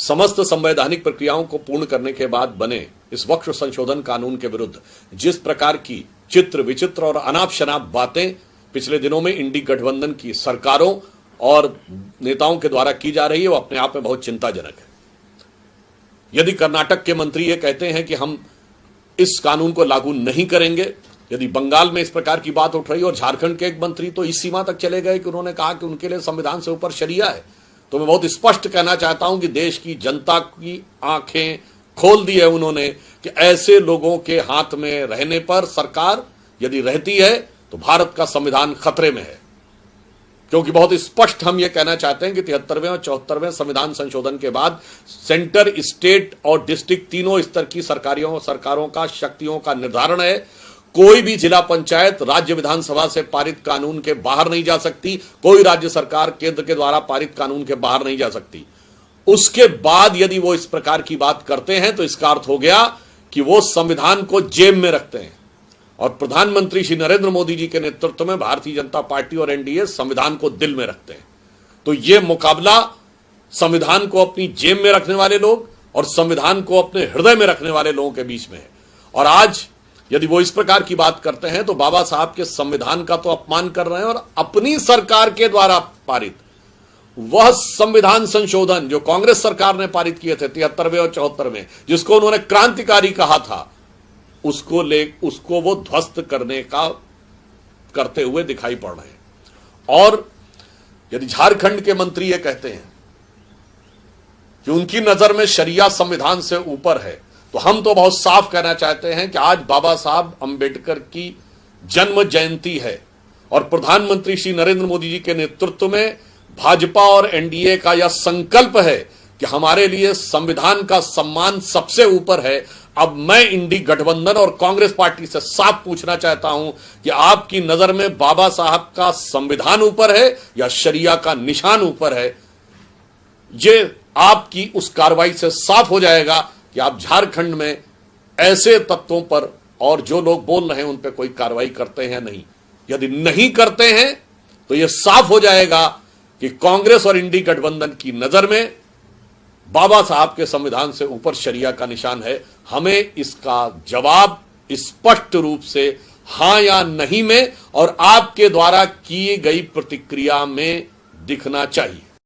समस्त संवैधानिक प्रक्रियाओं को पूर्ण करने के बाद बने इस वक्फ संशोधन कानून के विरुद्ध जिस प्रकार की चित्र विचित्र और अनाप शनाप बातें पिछले दिनों में इंडी गठबंधन की सरकारों और नेताओं के द्वारा की जा रही है, वो अपने आप में बहुत चिंताजनक है। यदि कर्नाटक के मंत्री ये कहते हैं कि हम इस कानून को लागू नहीं करेंगे, यदि बंगाल में इस प्रकार की बात उठ रही है और झारखंड के एक मंत्री तो इस सीमा तक चले गए कि उन्होंने कहा कि उनके लिए संविधान से ऊपर शरिया है, तो मैं बहुत स्पष्ट कहना चाहता हूं कि देश की जनता की आंखें खोल दी है उन्होंने कि ऐसे लोगों के हाथ में रहने पर सरकार यदि रहती है तो भारत का संविधान खतरे में है। क्योंकि बहुत स्पष्ट हम यह कहना चाहते हैं कि 73वें और 74वें संविधान संशोधन के बाद सेंटर, स्टेट और डिस्ट्रिक्ट तीनों स्तर की सरकारों का शक्तियों का निर्धारण है। कोई भी जिला पंचायत राज्य विधानसभा से पारित कानून के बाहर नहीं जा सकती, कोई राज्य सरकार केंद्र के द्वारा पारित कानून के बाहर नहीं जा सकती। उसके बाद यदि वो इस प्रकार की बात करते हैं तो इसका अर्थ हो गया कि वो संविधान को जेब में रखते हैं। और प्रधानमंत्री श्री नरेंद्र मोदी जी के नेतृत्व में भारतीय जनता पार्टी और एनडीए संविधान को दिल में रखते हैं। तो ये मुकाबला संविधान को अपनी जेब में रखने वाले लोग और संविधान को अपने हृदय में रखने वाले लोगों के बीच में है। और आज यदि वो इस प्रकार की बात करते हैं तो बाबा साहब के संविधान का तो अपमान कर रहे हैं और अपनी सरकार के द्वारा पारित वह संविधान संशोधन जो कांग्रेस सरकार ने पारित किए थे 73वें और 74वें, जिसको उन्होंने क्रांतिकारी कहा था, उसको वो ध्वस्त करते हुए दिखाई पड़ रहे हैं। और यदि झारखंड के मंत्री ये कहते हैं कि उनकी नजर में शरिया संविधान से ऊपर है, तो हम तो बहुत साफ कहना चाहते हैं कि आज बाबा साहब अंबेडकर की जन्म जयंती है और प्रधानमंत्री श्री नरेंद्र मोदी जी के नेतृत्व में भाजपा और एनडीए का यह संकल्प है कि हमारे लिए संविधान का सम्मान सबसे ऊपर है। अब मैं इंडी गठबंधन और कांग्रेस पार्टी से साफ पूछना चाहता हूं कि आपकी नजर में बाबा साहब का संविधान ऊपर है या शरिया का निशान ऊपर है? ये आपकी उस कार्रवाई से साफ हो जाएगा कि आप झारखंड में ऐसे तत्वों पर और जो लोग बोल रहे हैं उन पर कोई कार्रवाई करते हैं नहीं। यदि नहीं करते हैं तो यह साफ हो जाएगा कि कांग्रेस और इंडी गठबंधन की नजर में बाबा साहब के संविधान से ऊपर शरिया का निशान है। हमें इसका जवाब स्पष्ट रूप से हां या नहीं में और आपके द्वारा की गई प्रतिक्रिया में दिखना चाहिए।